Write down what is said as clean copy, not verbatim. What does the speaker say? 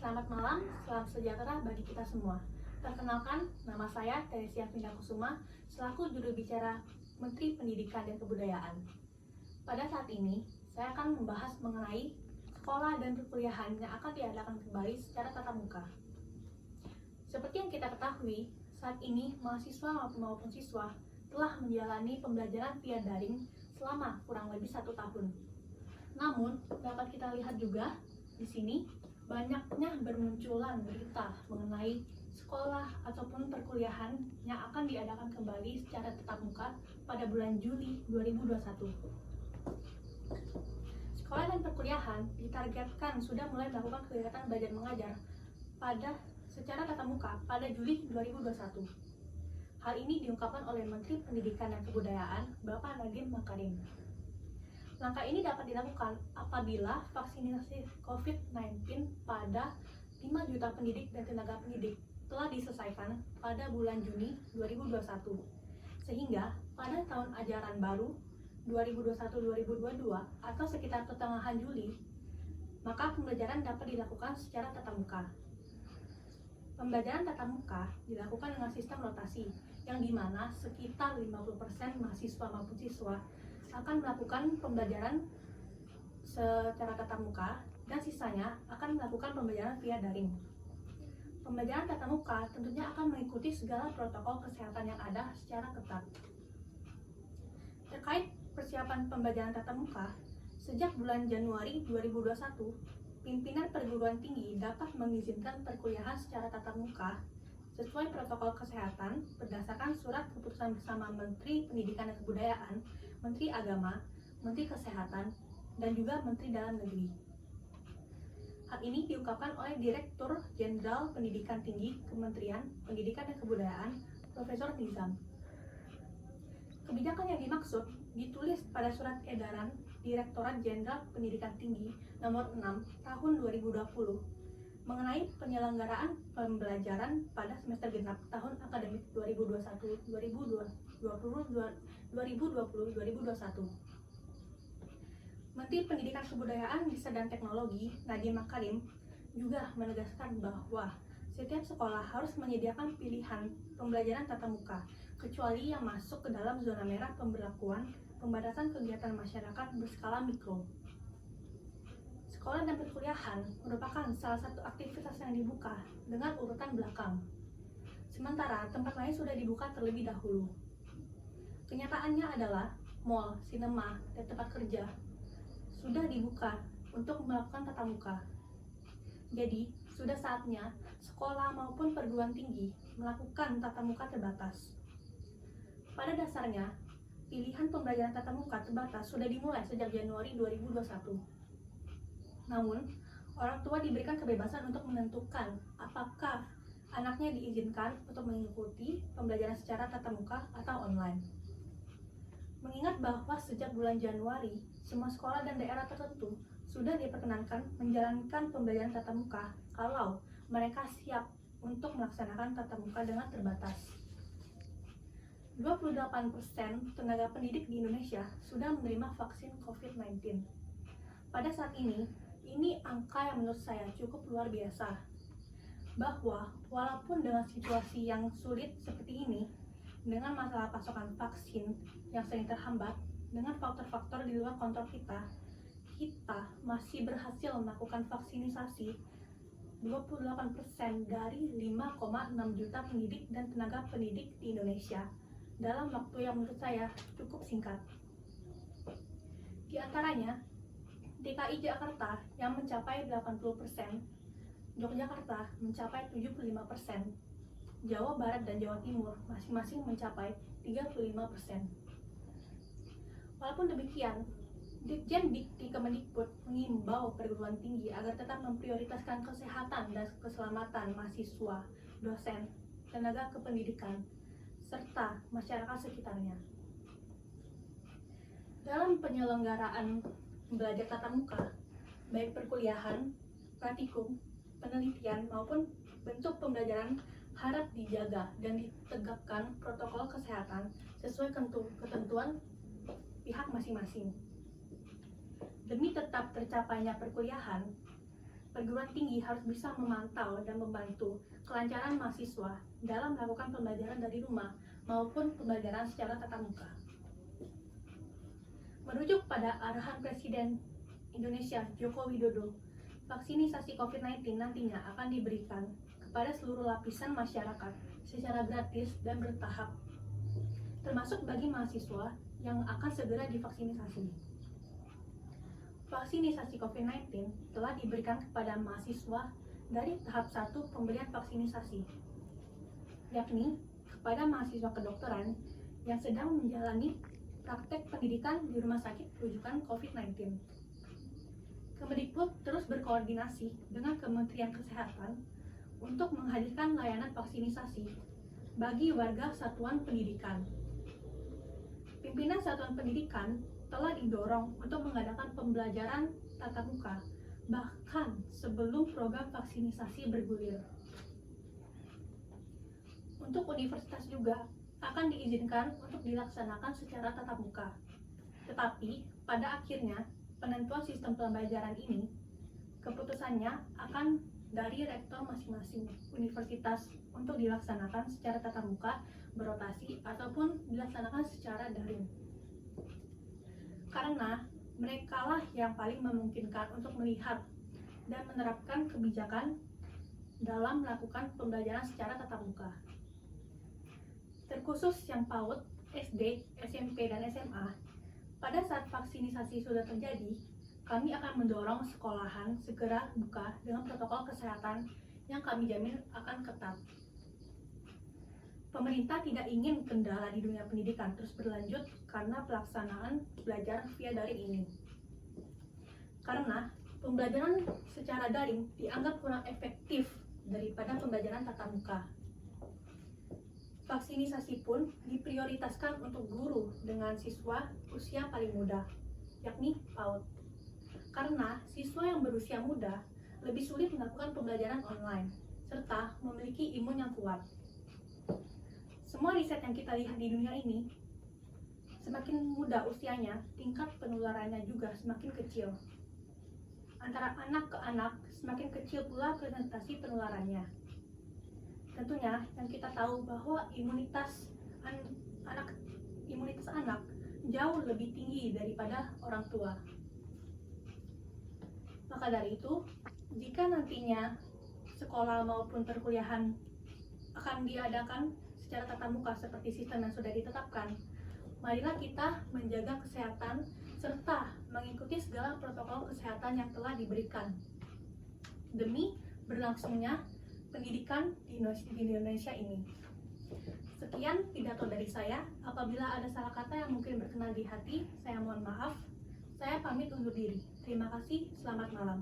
Selamat malam, salam sejahtera bagi kita semua. Perkenalkan, nama saya Teresia Finda Kusuma, selaku juru bicara Menteri Pendidikan dan Kebudayaan. Pada saat ini, saya akan membahas mengenai sekolah dan perkuliahan yang akan diadakan kembali secara tatap muka. Seperti yang kita ketahui, saat ini mahasiswa maupun siswa telah menjalani pembelajaran via daring selama kurang lebih 1 tahun. Namun, dapat kita lihat juga di sini banyaknya bermunculan berita mengenai sekolah ataupun perkuliahan yang akan diadakan kembali secara tatap muka pada bulan Juli 2021. Sekolah dan perkuliahan ditargetkan sudah mulai melakukan kegiatan belajar mengajar secara tatap muka pada Juli 2021. Hal ini diungkapkan oleh Menteri Pendidikan dan Kebudayaan, Bapak Nadiem Makarim. Langkah ini dapat dilakukan apabila vaksinasi COVID-19 pada 5 juta pendidik dan tenaga pendidik telah diselesaikan pada bulan Juni 2021. Sehingga pada tahun ajaran baru 2021-2022 atau sekitar pertengahan Juli, maka pembelajaran dapat dilakukan secara tatap muka. Pembelajaran tatap muka dilakukan dengan sistem rotasi, yang dimana sekitar 50% mahasiswa maupun siswa akan melakukan pembelajaran secara tatap muka dan sisanya akan melakukan pembelajaran via daring. Pembelajaran tatap muka tentunya akan mengikuti segala protokol kesehatan yang ada secara ketat. Terkait persiapan pembelajaran tatap muka, sejak bulan Januari 2021, pimpinan perguruan tinggi dapat mengizinkan perkuliahan secara tatap muka sesuai protokol kesehatan berdasarkan surat keputusan bersama Menteri Pendidikan dan Kebudayaan, Menteri Agama, Menteri Kesehatan, dan juga Menteri Dalam Negeri. Hal ini diungkapkan oleh Direktur Jenderal Pendidikan Tinggi Kementerian Pendidikan dan Kebudayaan, Profesor Nizam. Kebijakan yang dimaksud ditulis pada surat edaran Direktorat Jenderal Pendidikan Tinggi nomor 6 tahun 2020 mengenai penyelenggaraan pembelajaran pada semester genap tahun akademik 2020-2021. Menteri Pendidikan Kebudayaan, Riset dan Teknologi Nadiem Makarim juga menegaskan bahwa setiap sekolah harus menyediakan pilihan pembelajaran tatap muka, kecuali yang masuk ke dalam zona merah pemberlakuan pembatasan kegiatan masyarakat berskala mikro. Sekolah dan perkuliahan merupakan salah satu aktivitas yang dibuka dengan urutan belakang. Sementara tempat lain sudah dibuka terlebih dahulu. Kenyataannya adalah mal, sinema, dan tempat kerja sudah dibuka untuk melakukan tatap muka. Jadi, sudah saatnya sekolah maupun perguruan tinggi melakukan tatap muka terbatas. Pada dasarnya, pilihan pembelajaran tatap muka terbatas sudah dimulai sejak Januari 2021. Namun, orang tua diberikan kebebasan untuk menentukan apakah anaknya diizinkan untuk mengikuti pembelajaran secara tatap muka atau online. Mengingat bahwa sejak bulan Januari, semua sekolah dan daerah tertentu sudah diperkenankan menjalankan pembelajaran tatap muka kalau mereka siap untuk melaksanakan tatap muka dengan terbatas. 28% tenaga pendidik di Indonesia sudah menerima vaksin COVID-19. Pada saat ini angka yang menurut saya cukup luar biasa. Bahwa walaupun dengan situasi yang sulit seperti ini, dengan masalah pasokan vaksin yang sering terhambat, dengan faktor-faktor di luar kontrol kita masih berhasil melakukan vaksinisasi 28% dari 5,6 juta pendidik dan tenaga pendidik di Indonesia dalam waktu yang menurut saya cukup singkat. Di antaranya, DKI Jakarta yang mencapai 80%, Yogyakarta mencapai 75%, Jawa Barat dan Jawa Timur masing-masing mencapai 35%. Walaupun demikian, Ditjen Dikti Kemendikbud mengimbau perguruan tinggi agar tetap memprioritaskan kesehatan dan keselamatan mahasiswa, dosen, tenaga kependidikan, serta masyarakat sekitarnya. Dalam penyelenggaraan belajar tatap muka, baik perkuliahan, praktikum, penelitian maupun bentuk pembelajaran harap dijaga dan ditegakkan protokol kesehatan sesuai ketentuan pihak masing-masing. Demi tetap tercapainya perkuliahan, perguruan tinggi harus bisa memantau dan membantu kelancaran mahasiswa dalam melakukan pembelajaran dari rumah maupun pembelajaran secara tatap muka. Merujuk pada arahan Presiden Indonesia Joko Widodo, vaksinisasi COVID-19 nantinya akan diberikan kepada seluruh lapisan masyarakat secara gratis dan bertahap, termasuk bagi mahasiswa yang akan segera divaksinasi. Vaksinasi COVID-19 telah diberikan kepada mahasiswa dari tahap 1 pemberian vaksinasi, yakni kepada mahasiswa kedokteran yang sedang menjalani praktek pendidikan di rumah sakit rujukan COVID-19. Kemendikbud terus berkoordinasi dengan Kementerian Kesehatan untuk menghadirkan layanan vaksinasi bagi warga satuan pendidikan. Pimpinan satuan pendidikan telah didorong untuk mengadakan pembelajaran tatap muka bahkan sebelum program vaksinasi bergulir. Untuk universitas juga akan diizinkan untuk dilaksanakan secara tatap muka. Tetapi pada akhirnya penentuan sistem pembelajaran ini keputusannya akan dari rektor masing-masing universitas untuk dilaksanakan secara tatap muka, berotasi, ataupun dilaksanakan secara daring. Karena merekalah yang paling memungkinkan untuk melihat dan menerapkan kebijakan dalam melakukan pembelajaran secara tatap muka. Terkhusus yang PAUD, SD, SMP, dan SMA, pada saat vaksinasi sudah terjadi, kami akan mendorong sekolahan segera buka dengan protokol kesehatan yang kami jamin akan ketat. Pemerintah tidak ingin kendala di dunia pendidikan terus berlanjut karena pelaksanaan belajar via daring ini. Karena pembelajaran secara daring dianggap kurang efektif daripada pembelajaran tatap muka. Vaksinasi pun diprioritaskan untuk guru dengan siswa usia paling muda, yakni PAUD. Karena siswa yang berusia muda lebih sulit melakukan pembelajaran online, serta memiliki imun yang kuat. Semua riset yang kita lihat di dunia ini, semakin muda usianya, tingkat penularannya juga semakin kecil. Antara anak ke anak, semakin kecil pula presentasi penularannya. Tentunya yang kita tahu bahwa imunitas anak jauh lebih tinggi daripada orang tua. Maka dari itu, jika nantinya sekolah maupun perkuliahan akan diadakan secara tatap muka seperti sistem yang sudah ditetapkan, marilah kita menjaga kesehatan serta mengikuti segala protokol kesehatan yang telah diberikan demi berlangsungnya pendidikan di Indonesia ini. Sekian pidato dari saya. Apabila ada salah kata yang mungkin berkenan di hati, saya mohon maaf. Saya pamit undur diri. Terima kasih, selamat malam.